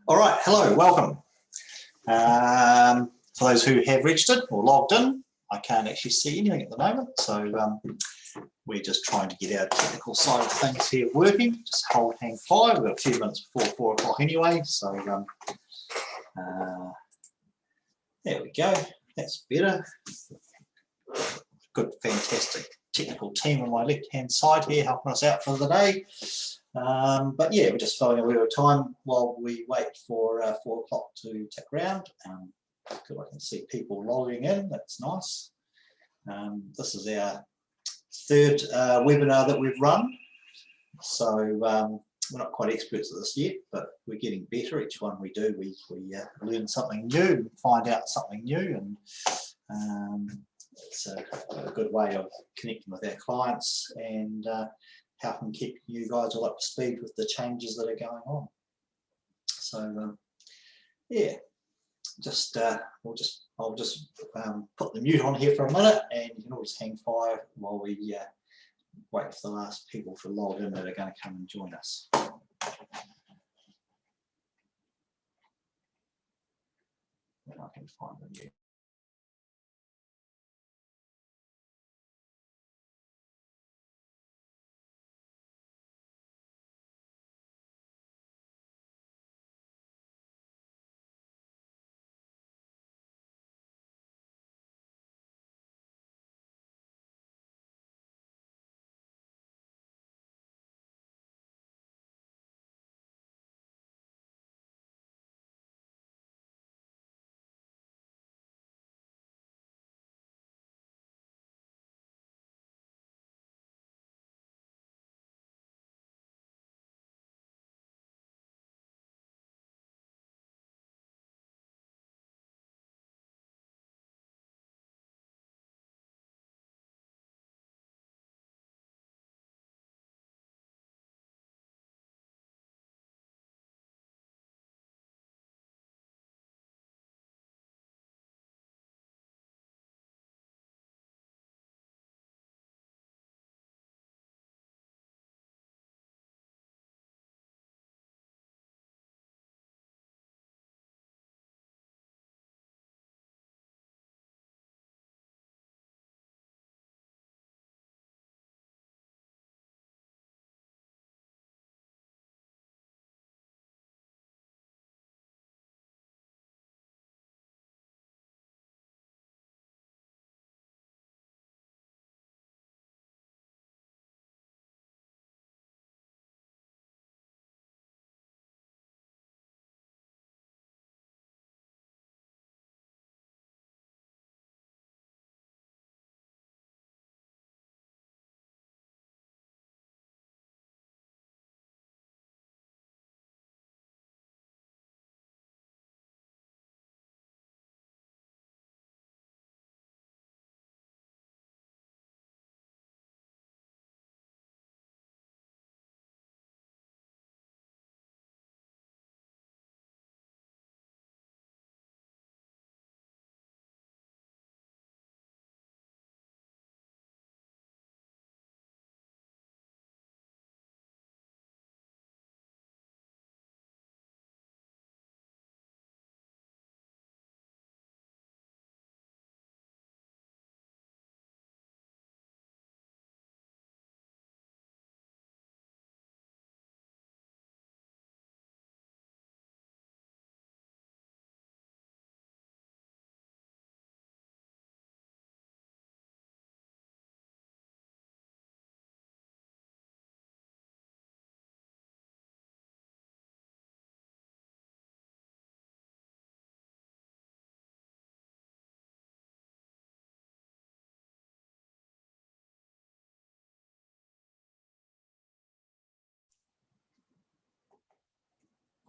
All right, hello, welcome. For those who have registered or logged in, I can't actually see anything at the moment, so we're just trying to get our technical side of things here working. Just hang fire. We've got a few minutes before 4 o'clock anyway, so there we go. That's better. Good, fantastic technical team on my left-hand side here helping us out for the day. But yeah, we're just filling a little time while we wait for 4 o'clock to tick around. Good, I can see people logging in. That's nice. This is our third webinar that we've run, so we're not quite experts at this yet, but we're getting better. Each one we do, we learn something new, find out something new, and it's a good way of connecting with our clients and helping keep you guys all up to speed with the changes that are going on. So yeah, I'll just put the mute on here for a minute, and you can always hang fire while we wait for the last people to log in that are going to come and join us. I can find the mute.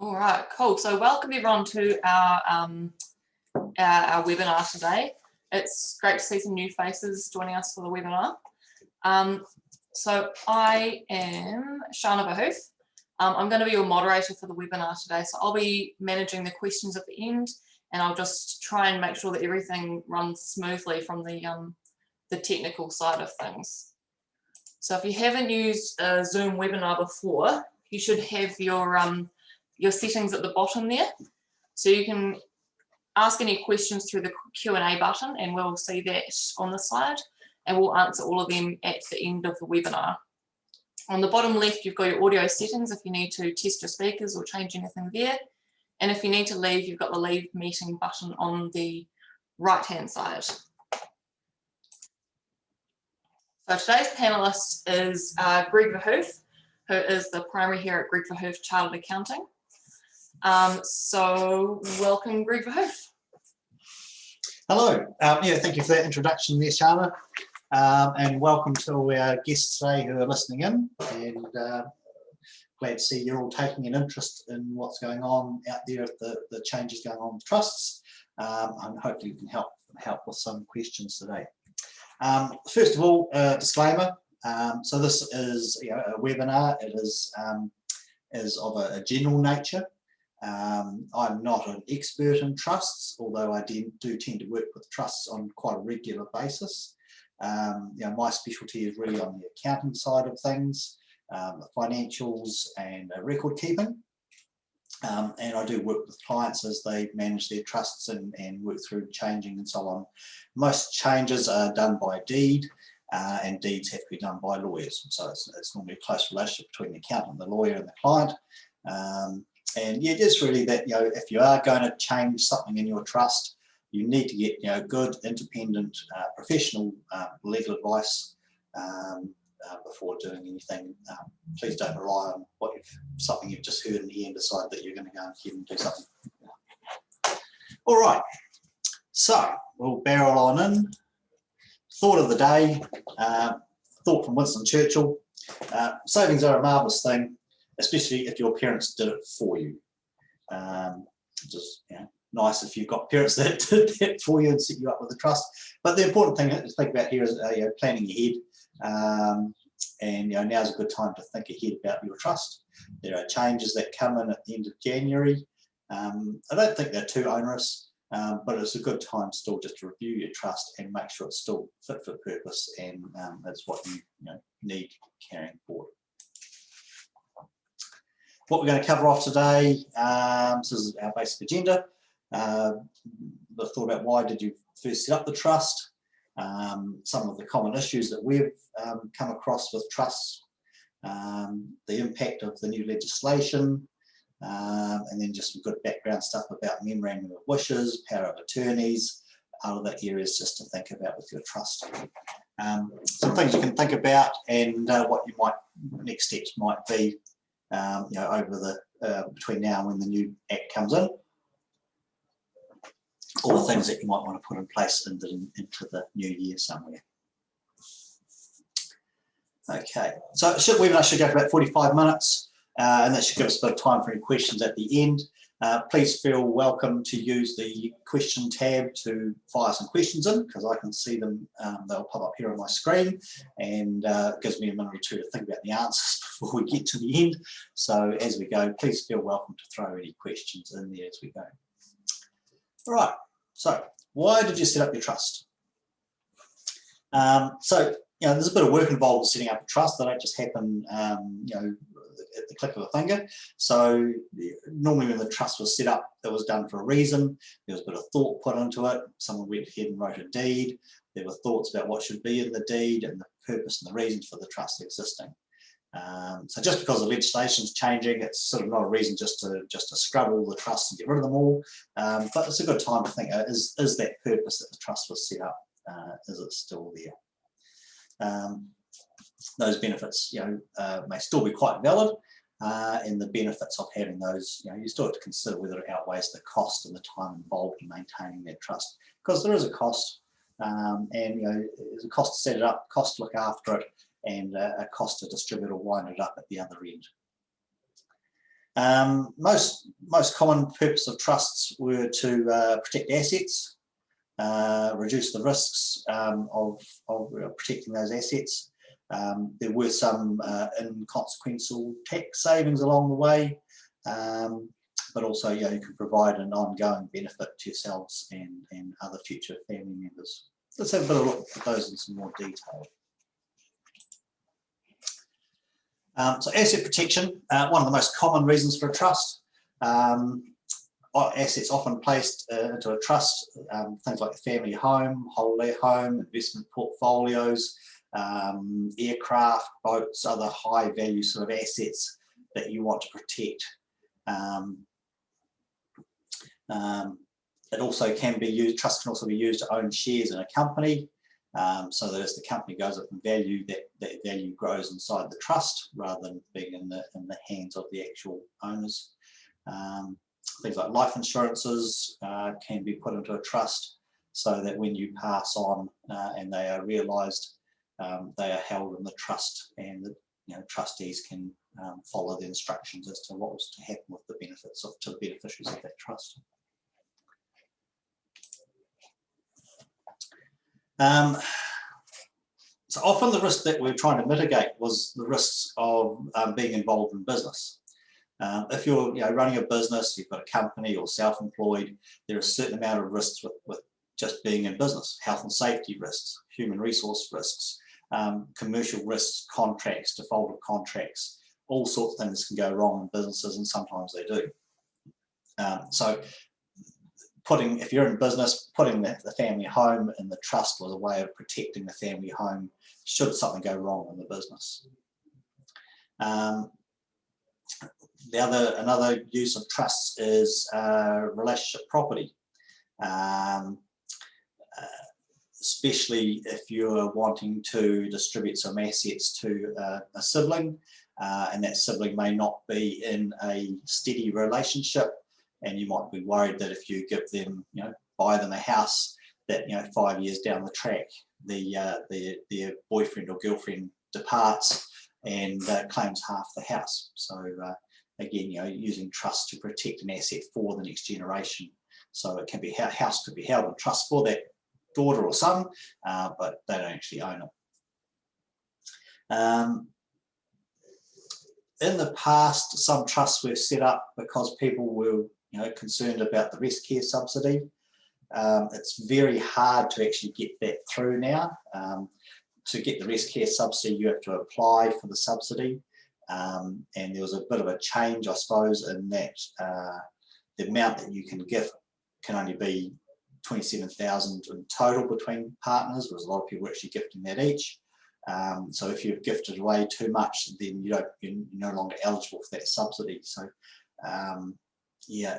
All right, cool. So welcome everyone to our webinar today. It's great to see some new faces joining us for the webinar. So I am Greg Verhoef. I'm going to be your moderator for the webinar today. So I'll be managing the questions at the end, and I'll just try and make sure that everything runs smoothly from the technical side of things. So if you haven't used a Zoom webinar before, you should have your your settings at the bottom there. So you can ask any questions through the Q&A button, and we'll see that on the slide, and we'll answer all of them at the end of the webinar. On the bottom left, you've got your audio settings if you need to test your speakers or change anything there. And if you need to leave, you've got the leave meeting button on the right-hand side. So today's panelist is Greg Verhoef, who is the primary here at Greg Verhoef Chartered Accounting. So welcome, Greg Verhoef. Hello. Yeah, thank you for that introduction there, Shana. And welcome to our guests today who are listening in. And glad to see you're all taking an interest in what's going on out there, the changes going on with trusts. And hopefully you can help with some questions today. First of all, disclaimer. So this is a webinar. It is of a general nature. I'm not an expert in trusts, although I do tend to work with trusts on quite a regular basis. My specialty is really on the accounting side of things, the financials and record keeping. And I do work with clients as they manage their trusts and work through changing and so on. Most changes are done by deed, and deeds have to be done by lawyers. So it's normally a close relationship between the accountant, the lawyer and the client. And yeah, just really that, if you are going to change something in your trust, you need to get, good, independent, professional legal advice before doing anything. Please don't rely on something you've just heard in the end, decide that you're going to go ahead and do something. All right, so we'll barrel on in. Thought of the day, thought from Winston Churchill. Savings are a marvellous thing, especially if your parents did it for you. Just nice if you've got parents that did that for you and set you up with a trust. But the important thing to think about here is planning ahead. And now's a good time to think ahead about your trust. There are changes that come in at the end of January. I don't think they're too onerous, but it's a good time still just to review your trust and make sure it's still fit for purpose, and that's what you need carrying forward. What we're going to cover off today, this is our basic agenda. The thought about why did you first set up the trust, some of the common issues that we've come across with trusts, the impact of the new legislation, and then just some good background stuff about memorandum of wishes, power of attorneys, other areas just to think about with your trust. Some things you can think about, and what you next steps might be over between now and when the new act comes in, or the things that you might want to put in place into the new year somewhere. Okay, so webinar should go for about 45 minutes, and that should give us a bit of time for any questions at the end. Please feel welcome to use the question tab to fire some questions in, because I can see them. They'll pop up here on my screen, and it gives me a minute or two to think about the answers before we get to the end. So as we go, please feel welcome to throw any questions in there as we go. All right, so why did you set up your trust? There's a bit of work involved in setting up a trust. That don't just happen, at the click of a finger. So normally when the trust was set up, it was done for a reason. There was a bit of thought put into it. Someone went ahead and wrote a deed. There were thoughts about what should be in the deed and the purpose and the reasons for the trust existing. So just because the legislation is changing, it's sort of not a reason just to scrub all the trusts and get rid of them all. But it's a good time to think: is that purpose that the trust was set up, is it still there? Those benefits, may still be quite valid, and the benefits of having those, you still have to consider whether it outweighs the cost and the time involved in maintaining that trust, because there is a cost, and there's a cost to set it up, cost to look after it, and a cost to distribute or wind it up at the other end. Most common purpose of trusts were to protect assets, reduce the risks of protecting those assets. There were some inconsequential tax savings along the way, but also you can provide an ongoing benefit to yourselves and other future family members. Let's have a bit of a look at those in some more detail. So asset protection, one of the most common reasons for a trust. Assets often placed into a trust, things like a family home, holiday home, investment portfolios, aircraft, boats, other high value sort of assets that you want to protect. It also can be used, trust can also be used to own shares in a company, so that as the company goes up in value, that value grows inside the trust rather than being in the hands of the actual owners. Things like life insurances can be put into a trust so that when you pass on and they are realised, they are held in the trust, and the trustees can follow the instructions as to what was to happen with the benefits to the beneficiaries of that trust. So often the risk that we're trying to mitigate was the risks of being involved in business. If you're running a business, you've got a company or self-employed, there are a certain amount of risks with just being in business. Health and safety risks, human resource risks, commercial risks, contracts, default of contracts, all sorts of things can go wrong in businesses, and sometimes they do. So if you're in business, putting the family home in the trust was a way of protecting the family home should something go wrong in the business. Another use of trusts is relationship property, especially if you're wanting to distribute some assets to a sibling, and that sibling may not be in a steady relationship, and you might be worried that if you give them, buy them a house, that 5 years down the track, their boyfriend or girlfriend departs and claims half the house. So again, using trust to protect an asset for the next generation. So it can be, house could be held in trust for that daughter or son, but they don't actually own it. In the past, some trusts were set up because people were concerned about the rest care subsidy. It's very hard to actually get that through now. To get the rest care subsidy, you have to apply for the subsidy. And there was a bit of a change, I suppose, in that the amount that you can give can only be 27,000 in total between partners, whereas a lot of people are actually gifting that each. So if you've gifted away too much, then you're no longer eligible for that subsidy. So yeah,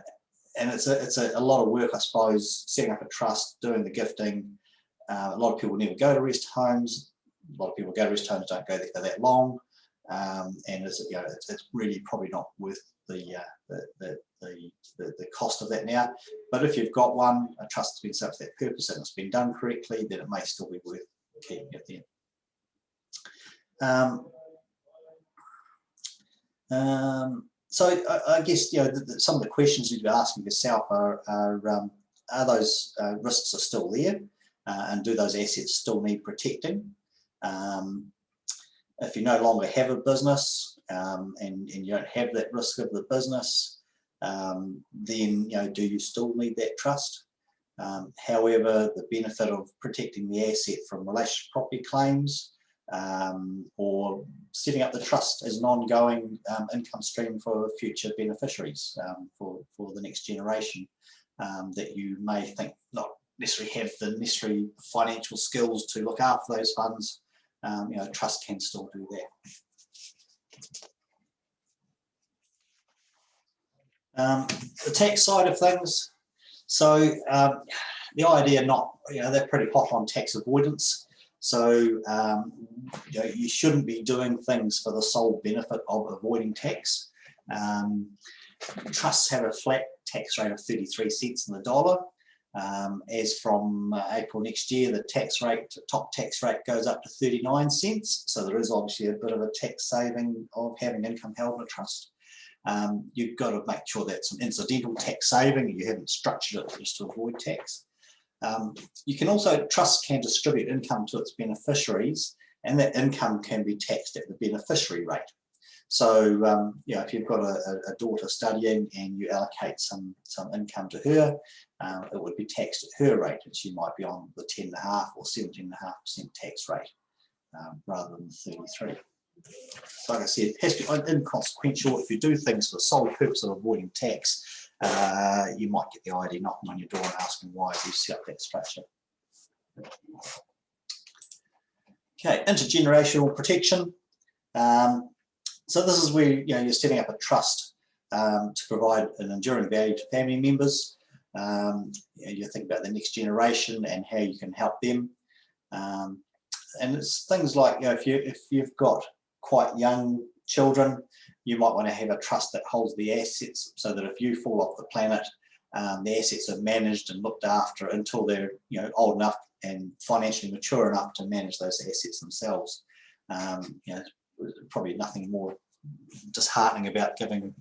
and it's a lot of work, I suppose, setting up a trust, doing the gifting. A lot of people never go to rest homes. A lot of people go to rest homes, don't go there for that long, and it's really probably not worth the cost of that now. But if you've got one, a trust has been set up for that purpose and it's been done correctly, then it may still be worth keeping it there. So I guess some of the questions you'd be asking yourself are those risks are still there, and do those assets still need protecting? If you no longer have a business and you don't have that risk of the business, then do you still need that trust? However, the benefit of protecting the asset from relationship property claims, or setting up the trust as an ongoing income stream for future beneficiaries, for the next generation, that you may think not necessarily have the necessary financial skills to look after those funds, trust can still do that. The tax side of things, so the idea they're pretty hot on tax avoidance. So you shouldn't be doing things for the sole benefit of avoiding tax. Trusts have a flat tax rate of 33 cents on the dollar. As from April next year, the top tax rate goes up to 39 cents. So there is obviously a bit of a tax saving of having income held in a trust. You've got to make sure that's an incidental tax saving. You haven't structured it just to avoid tax. You can also, trusts can distribute income to its beneficiaries, and that income can be taxed at the beneficiary rate. So if you've got a daughter studying and you allocate some income to her, it would be taxed at her rate, and she might be on the 10.5% or 17.5% tax rate rather than the 33%. like I said, it has to be inconsequential. If you do things for the sole purpose of avoiding tax, you might get the ID knocking on your door and asking why you set up that structure. Okay, intergenerational protection. So this is where you're setting up a trust to provide an enduring value to family members. You think about the next generation and how you can help them. And it's things like, if you've got quite young children, you might want to have a trust that holds the assets so that if you fall off the planet, the assets are managed and looked after until they're old enough and financially mature enough to manage those assets themselves. Probably nothing more disheartening about giving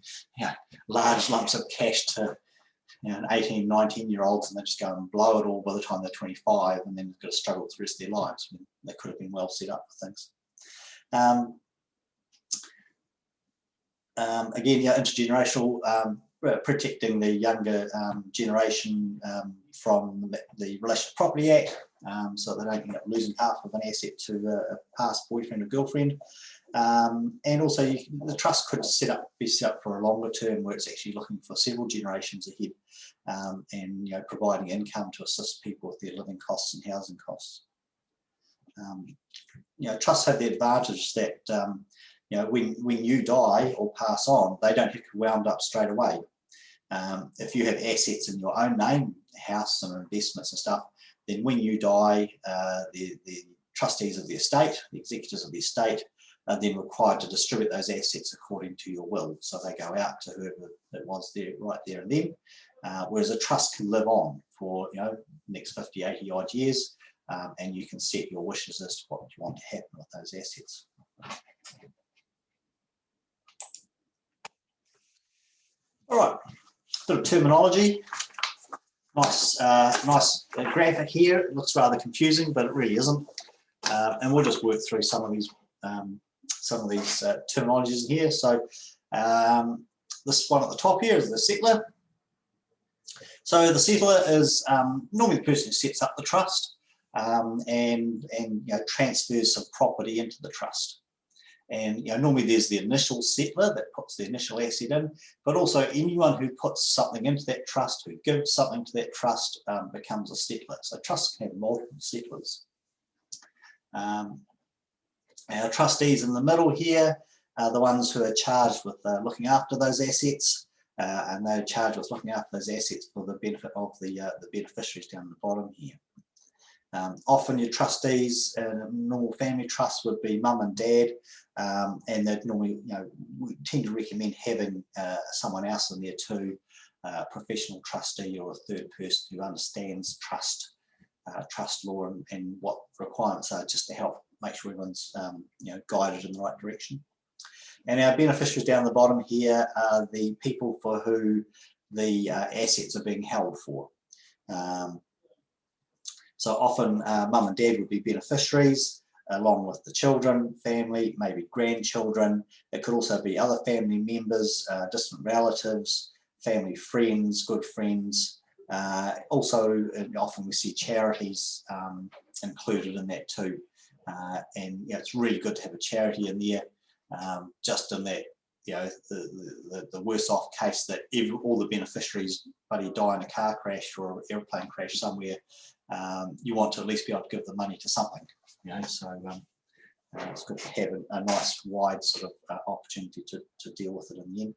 large lumps of cash to 18, 19-year-olds, and they just go and blow it all by the time they're 25, and then they've got to struggle with the rest of their lives when they could have been well set up for things. Again, intergenerational, protecting the younger generation from the Relation to Property Act, so they don't end up losing half of an asset to a past boyfriend or girlfriend. And also, the trust could be set up for a longer term where it's actually looking for several generations ahead, and providing income to assist people with their living costs and housing costs. Trusts have the advantage that when you die or pass on, they don't have to wound up straight away. If you have assets in your own name, house and investments and stuff, then when you die, the trustees of the estate, the executors of the estate, are then required to distribute those assets according to your will. So they go out to whoever it was there, right there and then. Whereas a trust can live on for the next 50, 80 odd years, and you can set your wishes as to what you want to happen with those assets. All right, bit of terminology. Nice graphic here. It looks rather confusing, but it really isn't. And we'll just work through some of these terminologies in here. So this one at the top here is the settler. So the settler is normally the person who sets up the trust and transfers some property into the trust. And normally there's the initial settler that puts the initial asset in, but also anyone who puts something into that trust, who gives something to that trust, becomes a settler. So trusts can have multiple settlers. Our trustees in the middle here are the ones who are charged with looking after those assets, and they're charged with looking after those assets for the benefit of the beneficiaries down the bottom here. Often your trustees in a normal family trust would be mum and dad, and they'd normally, we tend to recommend having someone else in there too, a professional trustee or a third person who understands trust law and what requirements are, just to help make sure everyone's guided in the right direction. And our beneficiaries down the bottom here are the people for who the assets are being held for. So often mum and dad would be beneficiaries, along with the children, family, maybe grandchildren. It could also be other family members, distant relatives, family friends, good friends. Also, often we see charities included in that too. And it's really good to have a charity in there, just in that, the worse off case that all the beneficiaries die in a car crash or an airplane crash somewhere. You want to at least be able to give the money to something, so it's good to have a nice wide sort of opportunity to deal with it in the end.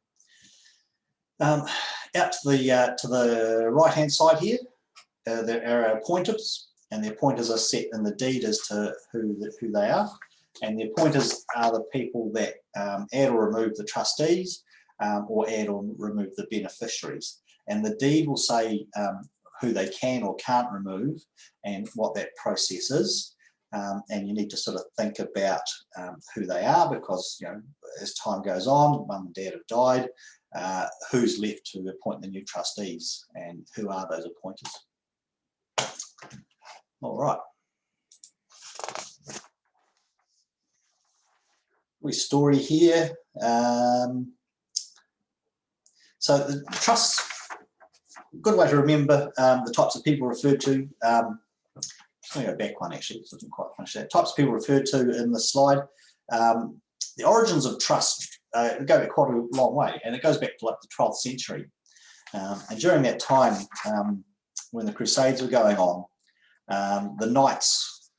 Out to the right hand side here, there are appointers, and the appointers are set in the deed as to who they are, and the appointers are the people that add or remove the trustees, or add or remove the beneficiaries, and the deed will say who they can or can't remove and what that process is. And you need to sort of think about who they are, because as time goes on, mum and dad have died, who's left to appoint the new trustees and who are those appointers. All right. We story here. So the trusts, good way to remember the types of people referred to. I'm going to go back one actually, because I didn't quite finish that. Types of people referred to in the slide. the origins of trust go back quite a long way, and it goes back to like the 12th century. And during that time, when the Crusades were going on, the knights,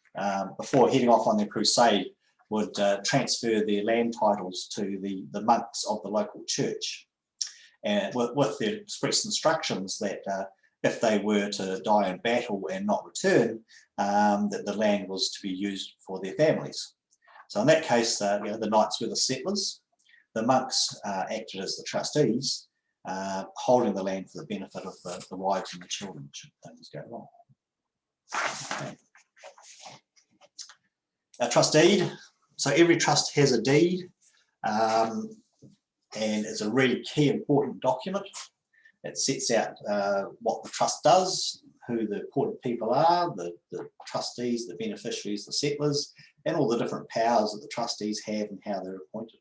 before heading off on their crusade, would transfer their land titles to the monks of the local church, and with their express instructions that if they were to die in battle and not return, that the land was to be used for their families. So in that case, the knights were the settlers, the monks acted as the trustees, holding the land for the benefit of the wives and the children should things go wrong. Okay. A trust deed. So every trust has a deed, and it's a really key important document. It sets out what the trust does, who the important people are, the trustees, the beneficiaries, the settlers, and all the different powers that the trustees have and how they're appointed.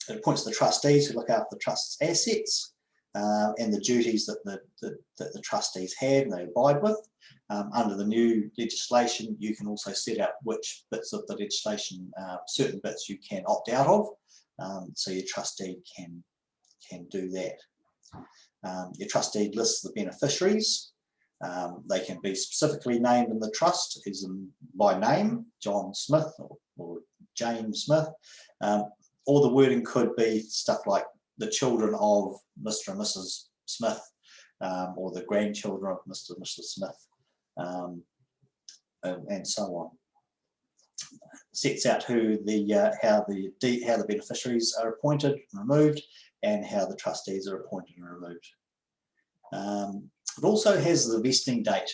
It appoints the trustees who look after the trust's assets and the duties that the trustees have and they abide with. Under the new legislation, you can also set out which bits of the legislation, certain bits you can opt out of, so your trustee can do that. Your trustee lists the beneficiaries. They can be specifically named in the trust, as in by name, John Smith or James Smith. Or the wording could be stuff like the children of Mr. and Mrs. Smith, or the grandchildren of Mr. and Mrs. Smith, and so on. Sets out who how the beneficiaries are appointed and removed, and how the trustees are appointed and removed. It also has the vesting date.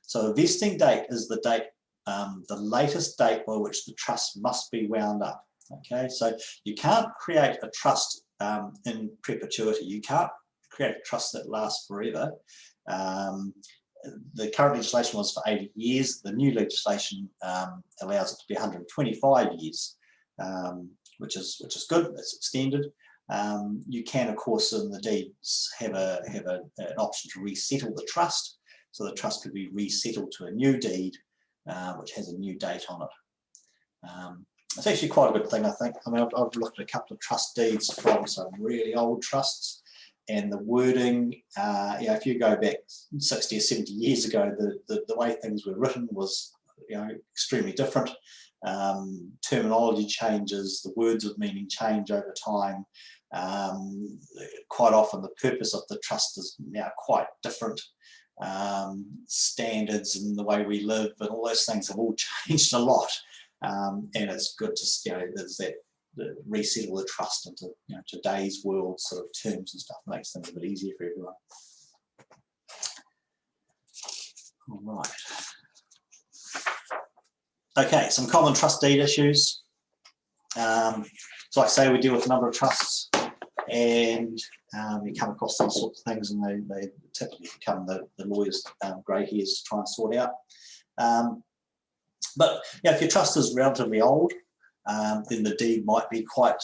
So a vesting date is the date, the latest date by which the trust must be wound up. Okay, so you can't create a trust in perpetuity. You can't create a trust that lasts forever. The current legislation was for 80 years. The new legislation allows it to be 125 years, which is good. It's extended. You can, of course, in the deeds have an option to resettle the trust. So the trust could be resettled to a new deed, which has a new date on it. It's actually quite a good thing, I think. I mean, I've looked at a couple of trust deeds from some really old trusts, and the wording, if you go back 60 or 70 years ago, the way things were written was, extremely different. Terminology changes, the words of meaning change over time. Quite often the purpose of the trust is now quite different. Standards and the way we live and all those things have all changed a lot. And it's good to, there's that resettle the trust into today's world sort of terms and stuff, makes things a bit easier for everyone. All right. Okay, some common trust deed issues. So like I say, we deal with a number of trusts, and we come across these sorts of things, and they typically become the lawyers' grey hairs to try and sort out. But if your trust is relatively old, then the deed might be quite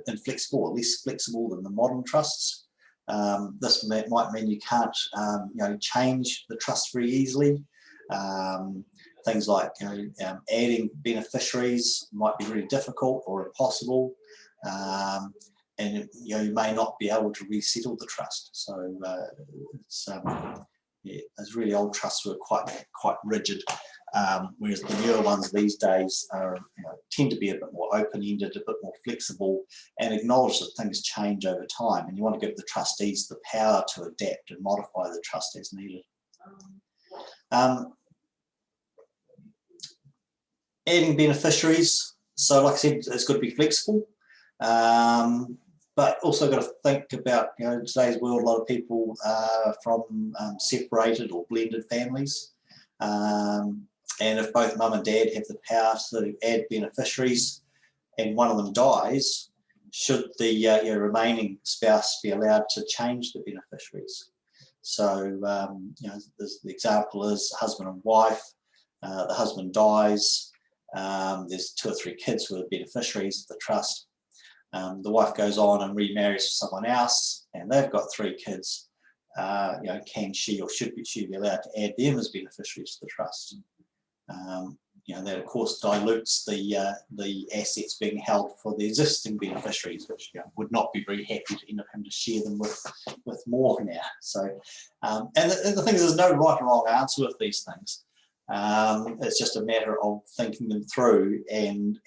inflexible, or less flexible than the modern trusts. This might mean you can't change the trust very easily. Things like adding beneficiaries might be really difficult or impossible, and you may not be able to resettle the trust. So those really old trusts were quite rigid. Whereas the newer ones these days are, tend to be a bit more open-ended, a bit more flexible, and acknowledge that things change over time. And you want to give the trustees the power to adapt and modify the trust as needed. Adding beneficiaries. So, like I said, it's got to be flexible, but also got to think about, in today's world, a lot of people are from separated or blended families. And if both mum and dad have the power to add beneficiaries and one of them dies, should the remaining spouse be allowed to change the beneficiaries? So, the example is husband and wife, the husband dies, there's 2 or 3 kids who are beneficiaries of the trust. The wife goes on and remarries someone else, and they've got 3 kids. Can she or should she be allowed to add them as beneficiaries to the trust? that of course dilutes the assets being held for the existing beneficiaries, which would not be very happy to end up having to share them with more now. So, and the thing is, there's no right or wrong answer with these things. It's just a matter of thinking them through and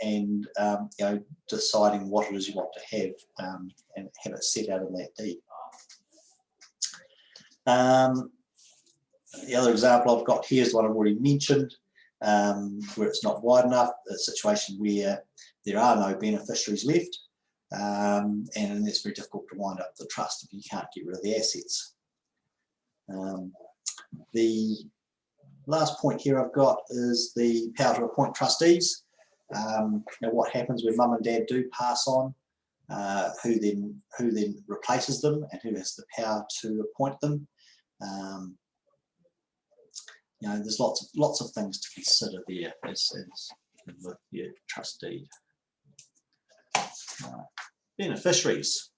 deciding what it is you want to have and have it set out in that deed. The other example I've got here is the one I've already mentioned, where it's not wide enough, a situation where there are no beneficiaries left, and it's very difficult to wind up the trust if you can't get rid of the assets. The last point here I've got is the power to appoint trustees. What happens when mum and dad do pass on, who then replaces them and who has the power to appoint them. There's lots of things to consider there as with your trustee. Beneficiaries.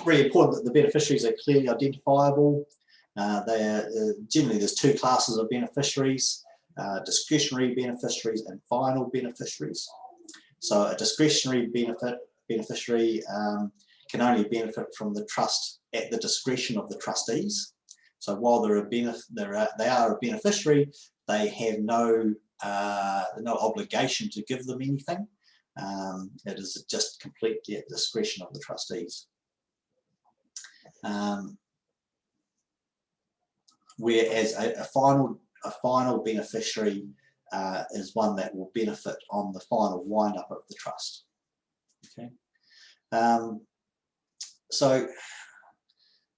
Really important that the beneficiaries are clearly identifiable. Generally there's two classes of beneficiaries, discretionary beneficiaries and final beneficiaries. So a discretionary beneficiary can only benefit from the trust at the discretion of the trustees. So while they are a beneficiary, they have no obligation to give them anything. It is just completely at the discretion of the trustees. Whereas a final beneficiary is one that will benefit on the final wind-up of the trust. Okay, so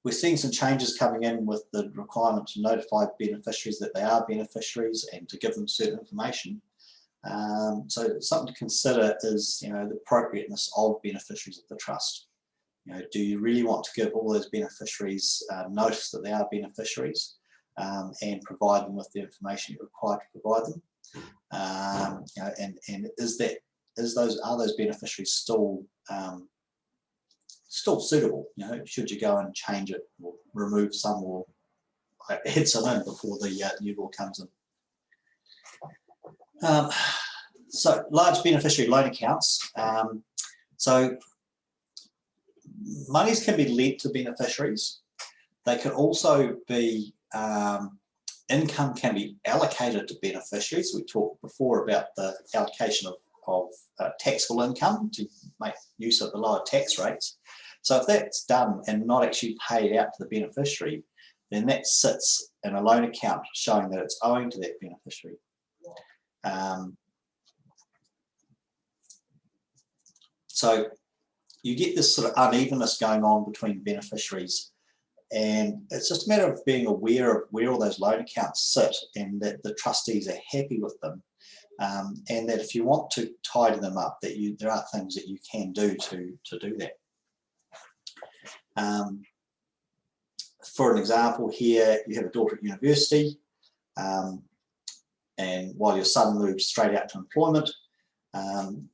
we're seeing some changes coming in with the requirement to notify beneficiaries that they are beneficiaries and to give them certain information. So something to consider is, the appropriateness of beneficiaries of the trust. Do you really want to give all those beneficiaries notice that they are beneficiaries and provide them with the information you're required to provide them? And are those beneficiaries still suitable? Should you go and change it or remove some or add some in before the new law comes in? So large beneficiary loan accounts. So monies can be lent to beneficiaries. They can also be, income can be allocated to beneficiaries. We talked before about the allocation of taxable income to make use of the lower tax rates. So if that's done and not actually paid out to the beneficiary, then that sits in a loan account showing that it's owing to that beneficiary. So you get this sort of unevenness going on between beneficiaries, and it's just a matter of being aware of where all those loan accounts sit and that the trustees are happy with them, and that if you want to tidy them up, that there are things that you can do to do that. For an example here, you have a daughter at university, and while your son moves straight out to employment,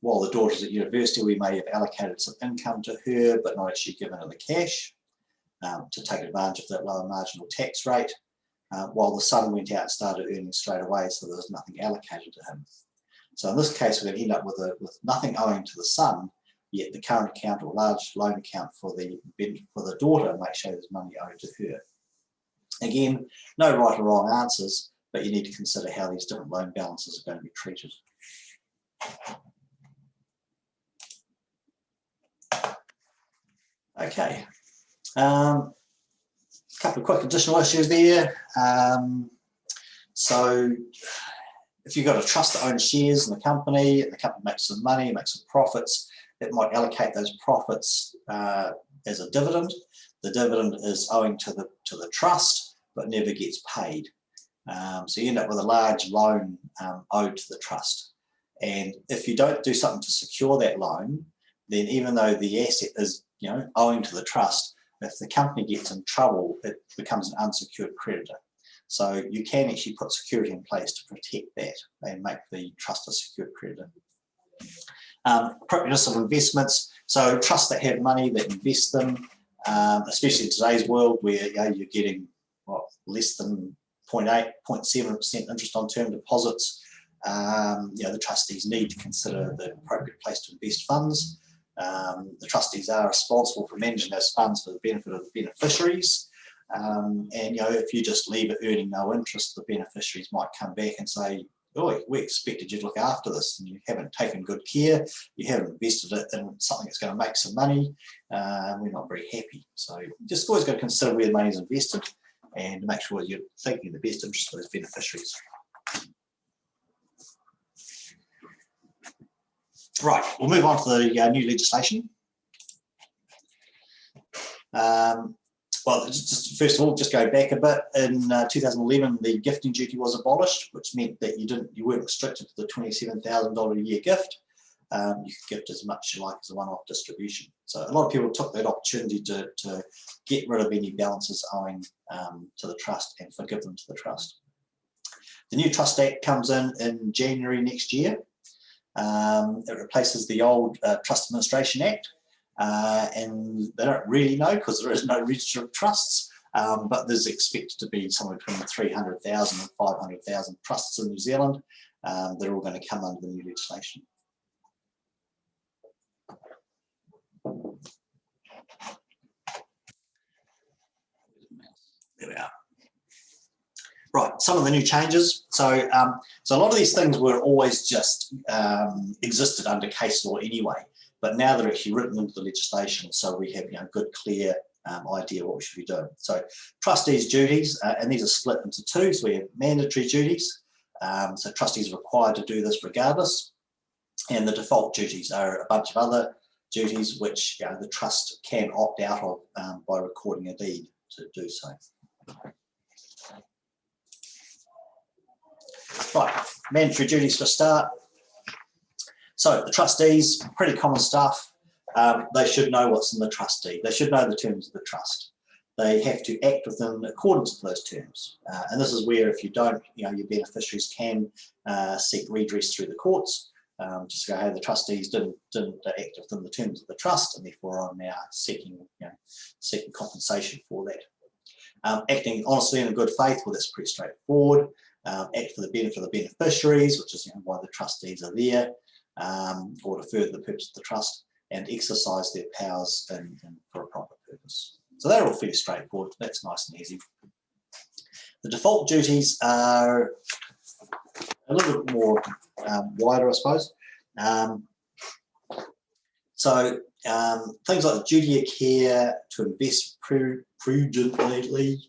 while the daughter's at university, we may have allocated some income to her, but not actually given her the cash to take advantage of that lower marginal tax rate, while the son went out and started earning straight away, so there was nothing allocated to him. So in this case, we're going to end up with nothing owing to the son, yet the current account or large loan account for the daughter might show there's money owed to her. Again, no right or wrong answers, but you need to consider how these different loan balances are going to be treated. Okay, a couple of quick additional issues there. So if you've got a trust that owns shares in the company and the company makes some money, makes some profits, it might allocate those profits as a dividend. The dividend is owing to the trust, but never gets paid. So you end up with a large loan owed to the trust. And if you don't do something to secure that loan, then even though the asset is owing to the trust, if the company gets in trouble, it becomes an unsecured creditor. So you can actually put security in place to protect that and make the trust a secured creditor. Appropriateness of investments. So trusts that have money, that invest them, especially in today's world where you're getting less than 0.8, 0.7% interest on term deposits, the trustees need to consider the appropriate place to invest funds. The trustees are responsible for managing those funds for the benefit of the beneficiaries. If you just leave it earning no interest, the beneficiaries might come back and say, "Oh, we expected you to look after this, and you haven't taken good care. You haven't invested it in something that's going to make some money. We're not very happy." So you just always got to consider where the money is invested and to make sure you're thinking the best interest of those beneficiaries. Right, we'll move on to the new legislation. Well, just first of all, just go back a bit. In 2011, the gifting duty was abolished, which meant that you weren't restricted to the $27,000 a year gift. You could gift as much as you like as a one-off distribution. So a lot of people took that opportunity to get rid of any balances owing to the trust and forgive them to the trust. The new Trust Act comes in January next year. It replaces the old Trust Administration Act. And they don't really know because there is no register of trusts, but there's expected to be somewhere between 300,000 and 500,000 trusts in New Zealand. They're all going to come under the new legislation. There we are. Right, some of the new changes. So a lot of these things were always just existed under case law anyway. But now they're actually written into the legislation, so we have good, clear idea what we should be doing. So trustees' duties, and these are split into two. So we have mandatory duties. So trustees are required to do this regardless. And the default duties are a bunch of other duties which the trust can opt out of by recording a deed to do so. Right, mandatory duties for a start. So the trustees, pretty common stuff. They should know what's in the trustee. They should know the terms of the trust. They have to act within accordance to those terms. And this is where if you don't, your beneficiaries can seek redress through the courts. Just go, hey, the trustees didn't act within the terms of the trust, and therefore I'm now seeking compensation for that. Acting honestly and in good faith, well, that's pretty straightforward. Act for the benefit of the beneficiaries, which is why the trustees are there. Or to further the purpose of the trust, and exercise their powers for a proper purpose. So they're all fairly straightforward. That's nice and easy. The default duties are a little bit more wider, I suppose. Things like the duty of care to invest prudently,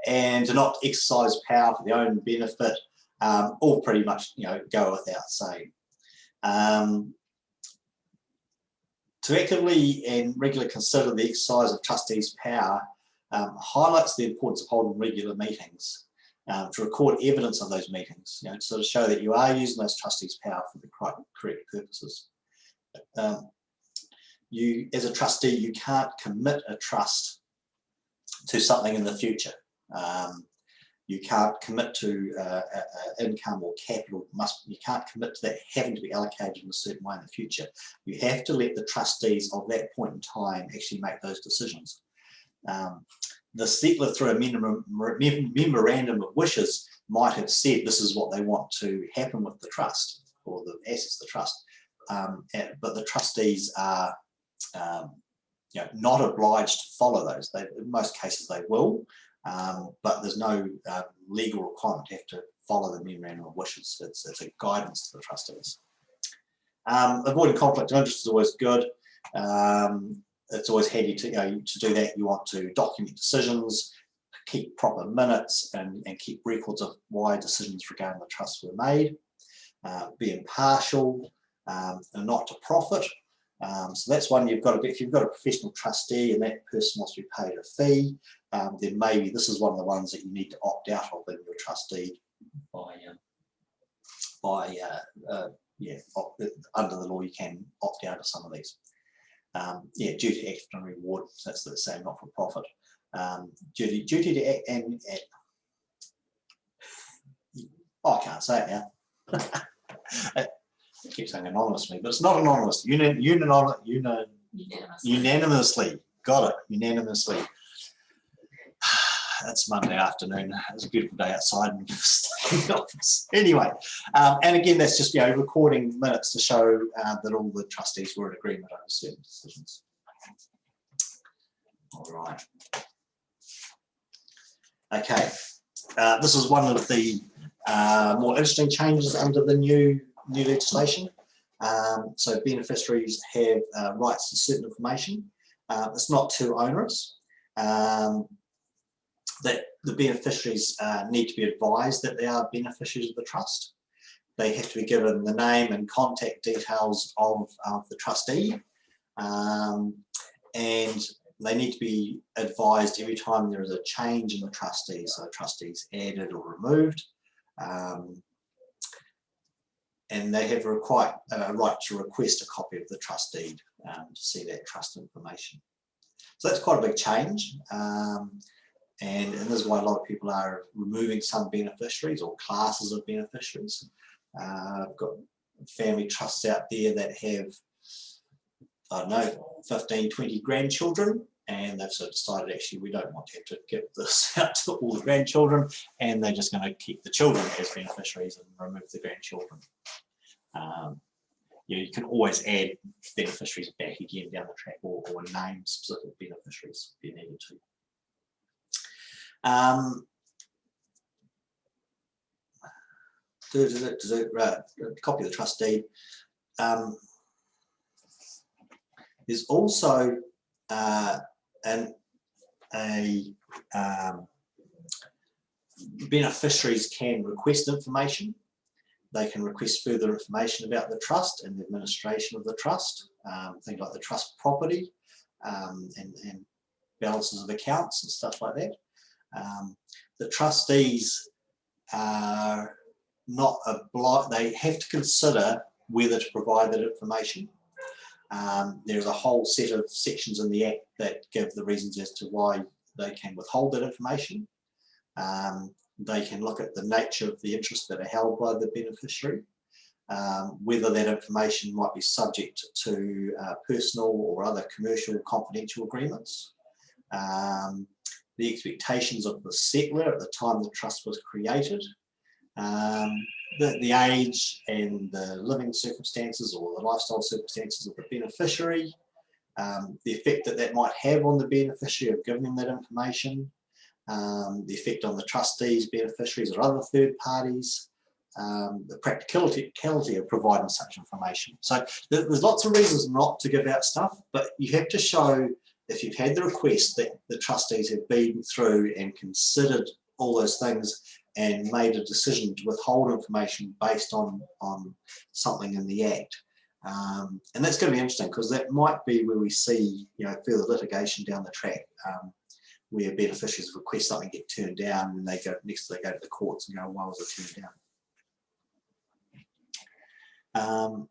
and to not exercise power for their own benefit. All pretty much, go without saying. To actively and regularly consider the exercise of trustees' power highlights the importance of holding regular meetings, to record evidence of those meetings, to show that you are using those trustees' power for the correct purposes. You, as a trustee, you can't commit a trust to something in the future. You can't commit to income or capital. You can't commit to that having to be allocated in a certain way in the future. You have to let the trustees of that point in time actually make those decisions. The settler, through a memorandum of wishes, might have said this is what they want to happen with the trust or the assets of the trust, but the trustees are not obliged to follow those. In most cases, they will. But there's no legal requirement to have to follow the memorandum of wishes. It's a guidance to the trustees. Avoiding conflict of interest is always good. It's always handy to do that. You want to document decisions, keep proper minutes, and keep records of why decisions regarding the trust were made. Be impartial and not to profit. So that's one you've got to be. If you've got a professional trustee and that person wants to be paid a fee, then maybe this is one of the ones that you need to opt out of in your trustee under the law. You can opt out of some of these. Duty to act and reward. So that's the same, not for profit. Duty to act and I can't say it now. I keep saying anonymously, but it's not anonymous. Unanimously. Got it. Unanimously. it's Monday afternoon. It's a beautiful day outside in the office. Anyway, and again, that's just recording minutes to show that all the trustees were in agreement over certain decisions. All right. Okay, this is one of the more interesting changes under the new legislation. So beneficiaries have rights to certain information. It's not too onerous. That the beneficiaries need to be advised that they are beneficiaries of the trust. They have to be given the name and contact details of the trustee, and they need to be advised every time there is a change in the trustee, so trustees added or removed, and they have a right to request a copy of the trust deed to see that trust information. So that's quite a big change. And this is why a lot of people are removing some beneficiaries or classes of beneficiaries. I've got family trusts out there that have, I don't know, 15, 20 grandchildren, and they've sort of decided actually we don't want to have to give this out to all the grandchildren, and they're just going to keep the children as beneficiaries and remove the grandchildren. You can always add beneficiaries back again down the track, or name specific beneficiaries if you needed to. Copy of the trust deed. There's also beneficiaries can request information. They can request further information about the trust and the administration of the trust, things like the trust property and balances of accounts and stuff like that. The trustees are not obliged, they have to consider whether to provide that information. There's a whole set of sections in the Act that give the reasons as to why they can withhold that information. They can look at the nature of the interests that are held by the beneficiary, whether that information might be subject to personal or other commercial confidential agreements, the expectations of the settler at the time the trust was created, the age and the living circumstances or the lifestyle circumstances of the beneficiary, the effect that that might have on the beneficiary of giving them that information, the effect on the trustees, beneficiaries or other third parties, the practicality of providing such information. So there's lots of reasons not to give out stuff, but you have to show, if you've had the request, that the trustees have been through and considered all those things and made a decision to withhold information based on something in the Act. And that's going to be interesting because that might be where we see further litigation down the track, where beneficiaries request something, get turned down, and they go to the courts and go, why was it turned down?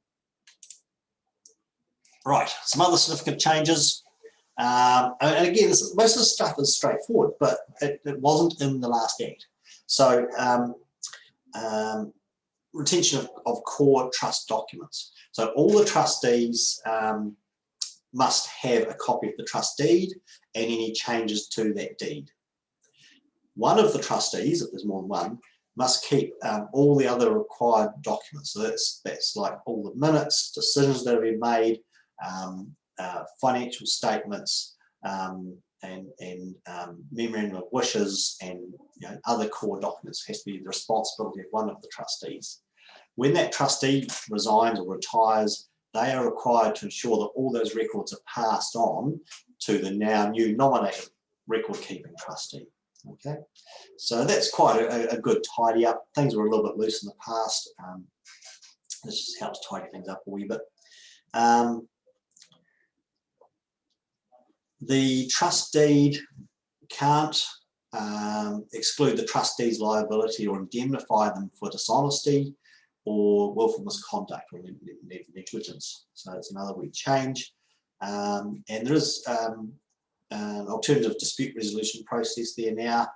Right, some other significant changes. And again, most of the stuff is straightforward, but it wasn't in the last Act. So retention of core trust documents. So all the trustees must have a copy of the trust deed and any changes to that deed. One of the trustees, if there's more than one, must keep all the other required documents. So that's like all the minutes, decisions that have been made, financial statements, and memorandum of wishes, and other core documents. Has to be the responsibility of one of the trustees. When that trustee resigns or retires, they are required to ensure that all those records are passed on to the now new nominated record-keeping trustee. Okay, so that's quite a good tidy up. Things were a little bit loose in the past. This just helps tidy things up a wee bit. The trust deed can't exclude the trustee's liability or indemnify them for dishonesty or willful misconduct or negligence. So it's another wee change. And there is an alternative dispute resolution process there now.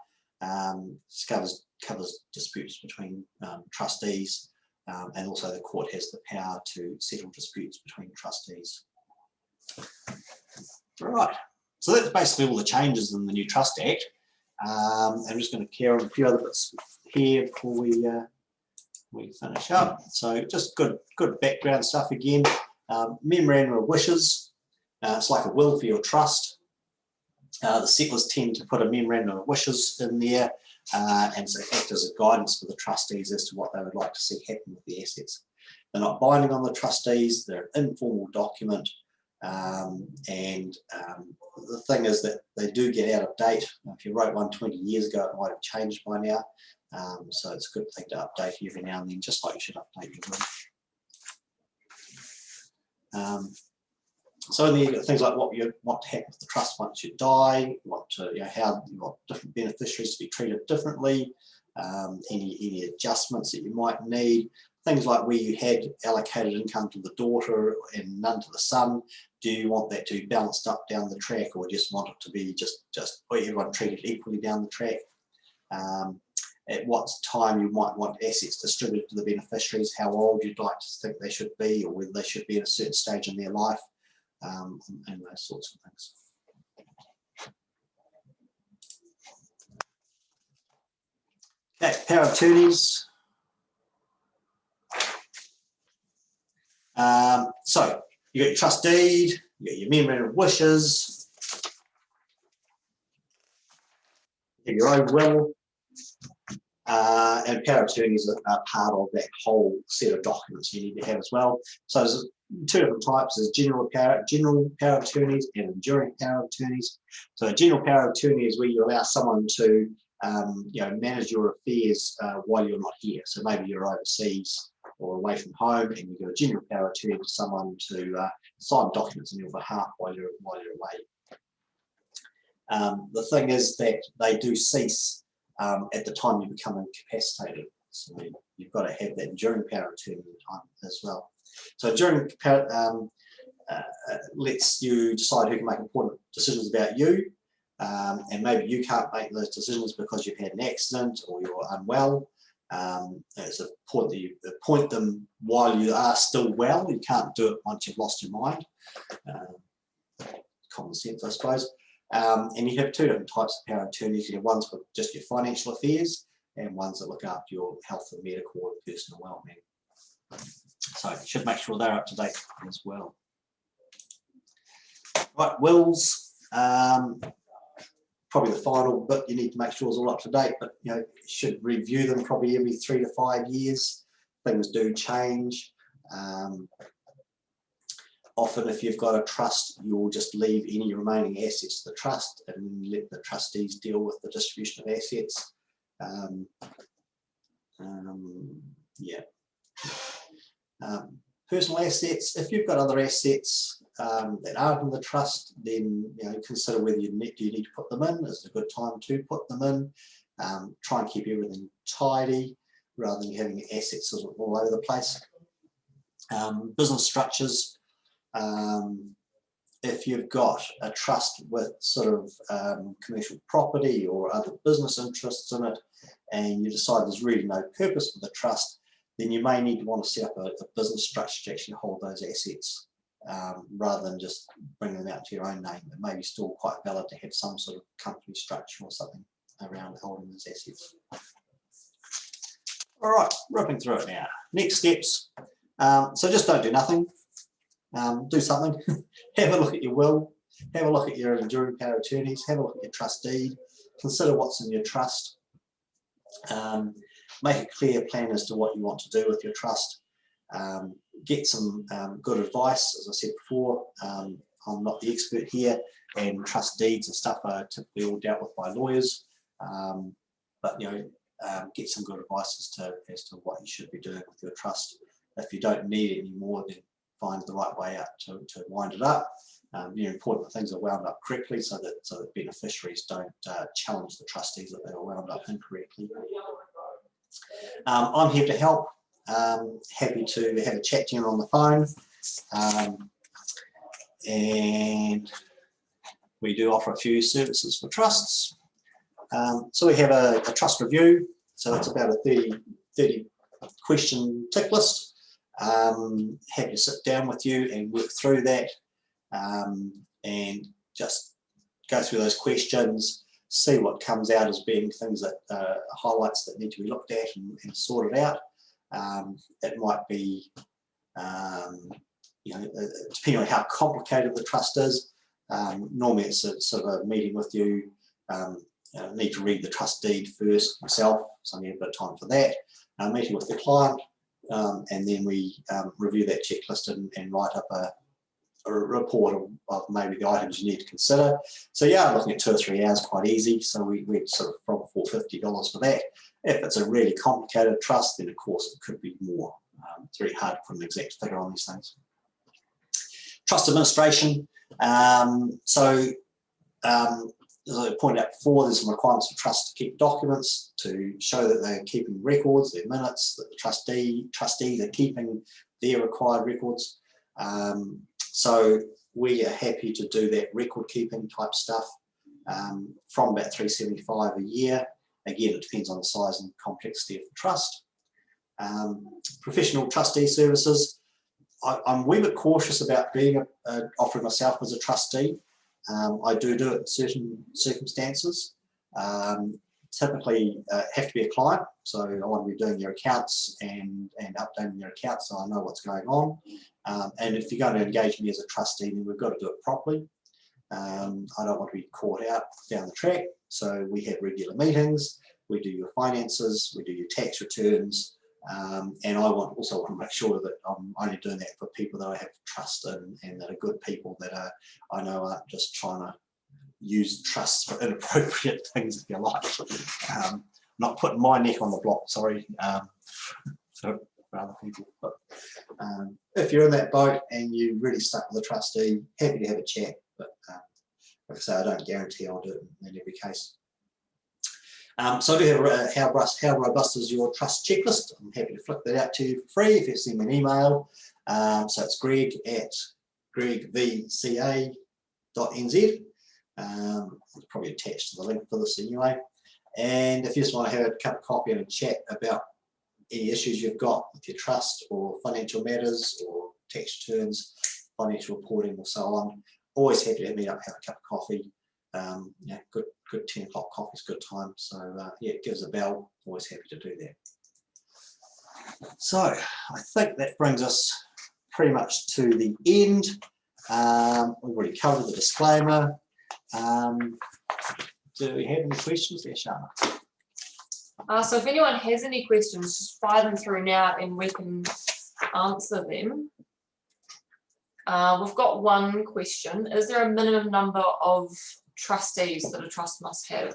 Covers disputes between trustees, and also the court has the power to settle disputes between trustees. All right, so that's basically all the changes in the new Trust Act. And I'm just going to carry on a few other bits here before we finish up. So just good background stuff again. Memorandum of wishes. It's like a will for your trust. The settlers tend to put a memorandum of wishes in there, and so act as a guidance for the trustees as to what they would like to see happen with the assets. They're not binding on the trustees. They're an informal document, and the thing is that they do get out of date. If you wrote one 20 years ago, it might have changed by now. So it's a good thing to update every now and then, just like you should update your will. So in there you've got things like what you want to happen with the trust once you die, what how you want different beneficiaries to be treated differently, any adjustments that you might need, things like where you had allocated income to the daughter and none to the son. Do you want that to be balanced up down the track, or just want it to be just everyone treated equally down the track? At what time you might want assets distributed to the beneficiaries, how old you'd like to think they should be, or whether they should be at a certain stage in their life. And those sorts of things. Okay, power of attorneys. So you got your trust deed, you got your memorandum of wishes, you have your own will, and power of attorneys are part of that whole set of documents you need to have as well. So there's two different types: there's general power of attorneys and enduring power of attorneys. So a general power of attorney is where you allow someone to manage your affairs while you're not here. So maybe you're overseas or away from home, and you give a general power of attorney to someone to sign documents on your behalf while you're away. The thing is that they do cease at the time you become incapacitated. So you've got to have that enduring power of attorney as well. So enduring power lets you decide who can make important decisions about you, and maybe you can't make those decisions because you've had an accident or you're unwell. It's important that you appoint them while you are still well. You can't do it once you've lost your mind. Common sense, I suppose. And you have two different types of power of attorneys. You have ones for just your financial affairs and ones that look after your health and medical and personal well-being. So you should make sure they're up to date as well. Right, wills. Probably the final bit you need to make sure is all up to date, but you should review them probably every 3 to 5 years. Things do change. Often if you've got a trust, you'll just leave any remaining assets to the trust and let the trustees deal with the distribution of assets. Personal assets, if you've got other assets that aren't in the trust, then consider whether you need to put them in. Is it a good time to put them in? Try and keep everything tidy rather than having assets sort of all over the place. Business structures. If you've got a trust with sort of commercial property or other business interests in it, and you decide there's really no purpose for the trust, then you may need to want to set up a business structure to actually hold those assets, rather than just bringing them out to your own name. It may be still quite valid to have some sort of company structure or something around holding those assets. All right, ripping through it now. Next steps. So just don't do nothing. Do something. Have a look at your will. Have a look at your enduring power of attorneys. Have a look at your trust deed. Consider what's in your trust. Make a clear plan as to what you want to do with your trust. Get some good advice. As I said before, I'm not the expert here, and trust deeds and stuff are typically all dealt with by lawyers. But get some good advice as to what you should be doing with your trust. If you don't need it anymore, then find the right way out to wind it up. Important that things are wound up correctly, so that beneficiaries don't challenge the trustees that they were wound up incorrectly. I'm here to help. Happy to have a chat to you on the phone. And we do offer a few services for trusts. So we have a trust review. So it's about a 30 question tick list. Happy to sit down with you and work through that, and just go through those questions, see what comes out as being things that highlights that need to be looked at and sorted out. It might be, depending on how complicated the trust is. Normally it's a sort of a meeting with you. Need to read the trust deed first myself, so I need a bit of time for that. Meeting with the client, and then we review that checklist and write up a report of maybe the items you need to consider. So yeah, looking at 2 or 3 hours, quite easy. So we sort of from $450 for that. If it's a really complicated trust, then of course it could be more. It's very hard to put an exact figure on these things. Trust administration. As I pointed out before, there's some requirements for trusts to keep documents to show that they're keeping records, their minutes, that the trustees are keeping their required records. So we are happy to do that record keeping type stuff from about $375 a year. Again, it depends on the size and complexity of the trust. Professional trustee services. I'm a wee bit cautious about being offering myself as a trustee. I do it in certain circumstances. Typically have to be a client, so I want to be doing your accounts and updating your accounts so I know what's going on. And if you're going to engage me as a trustee, then we've got to do it properly. I don't want to be caught out down the track, so we have regular meetings, we do your finances, we do your tax returns, and I also want to make sure that I'm only doing that for people that I have trust in and that are good people that I know aren't just trying to use trusts for inappropriate things, if you like. Not putting my neck on the block, sorry, for other people. But if you're in that boat and you really stuck with a trustee, happy to have a chat. But like I say, I don't guarantee I'll do it in every case. So I do have how robust is your trust checklist? I'm happy to flick that out to you for free if you send me an email. So it's Greg at gregvca.nz. It's probably attached to the link for this anyway. And if you just want to have a cup of coffee and a chat about any issues you've got with your trust or financial matters or tax returns, financial reporting or so on, always happy to meet up, have a cup of coffee. Yeah, good 10 o'clock coffee is good time. So yeah, give us a bell. Always happy to do that. So I think that brings us pretty much to the end. We've already covered the disclaimer. Do we have any questions there, Shana? So if anyone has any questions, just fire them through now and we can answer them. We've got one question. Is there a minimum number of trustees that a trust must have?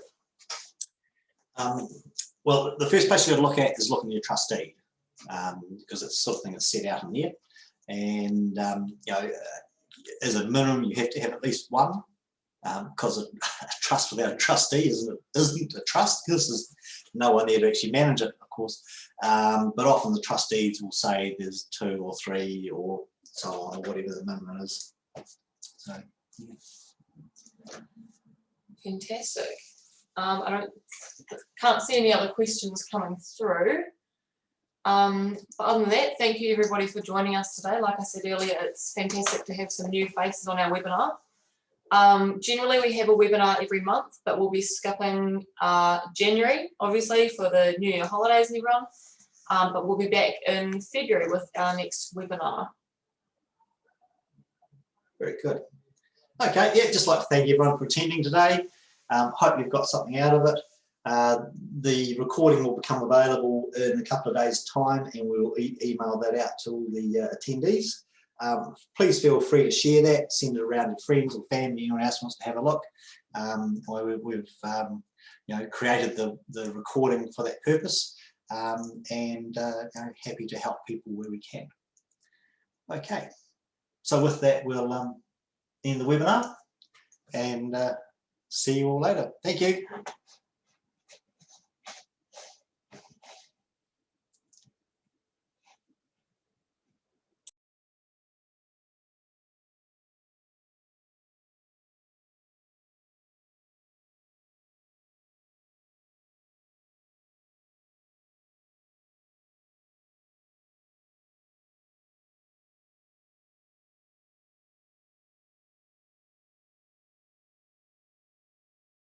Well, the first place you're going to look at is looking at your trustee, because it's the sort of thing that's set out in there. And you know, as a minimum, you have to have at least one, because a trust without a trustee isn't a trust, because there's no one there to actually manage it, of course. But often the trustees will say there's 2 or 3 or so on, or whatever the minimum is. So, yeah. Fantastic. I can't see any other questions coming through. But other than that, thank you everybody for joining us today. Like I said earlier, it's fantastic to have some new faces on our webinar. Generally, we have a webinar every month, but we'll be skipping January, obviously, for the New Year holidays and everyone. But we'll be back in February with our next webinar. Very good. Okay, yeah, just like to thank everyone for attending today. Hope you've got something out of it. The recording will become available in a couple of days' time, and we'll email that out to all the attendees. Please feel free to share that, send it around to friends or family, anyone else wants to have a look. We've you know, created the recording for that purpose, and you know, happy to help people where we can. Okay, so with that, we'll end the webinar and see you all later. Thank you.